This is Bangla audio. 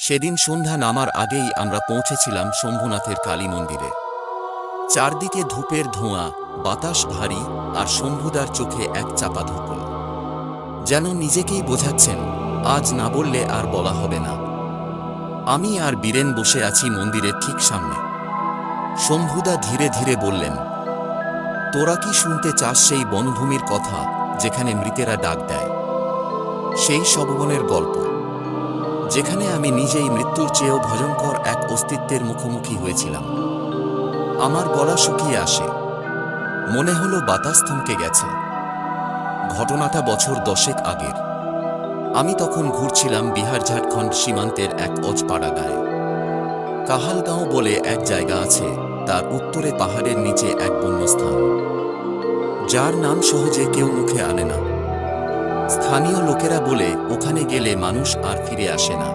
সেদিন সন্ধ্যা নামার আগেই আমরা পৌঁছেছিলাম শম্ভুনাথের কালী মন্দিরে। চারদিকে ধূপের ধোঁয়া, বাতাস ভারী, আর শম্ভুদার চোখে এক চাপা ধকল। যেন নিজেকেই বোঝাচ্ছেন, আজ না বললে আর বলা হবে না। আমি আর বীরেন বসে আছি মন্দিরের ঠিক সামনে। শম্ভুদা ধীরে ধীরে বললেন, তোরা কি শুনতে চাস সেই বনভূমির কথা, যেখানে মৃতেরা ডাক দেয়? সেই সববনের গল্প, যেখানে আমি নিজেই মৃত্যুর চেয়েও ভয়ঙ্কর এক অস্তিত্বের মুখোমুখি হয়েছিলাম। আমার গলা শুকিয়ে আসে, মনে হলো বাতাস থমকে গেছে। ঘটনাটা বছর 10 আগের। আমি তখন ঘুরছিলাম বিহার ঝাড়খণ্ড সীমান্তের এক অজপাড়া গায়ে। কাহালগাঁও বলে এক জায়গা আছে, তার উত্তরে পাহাড়ের নিচে এক বন্যস্থান, যার নাম সহজে কেউ মুখে আনে না। স্থানীয় লোকেরা বলে ওখানে গেলে মানুষ আর ফিরে আসে না।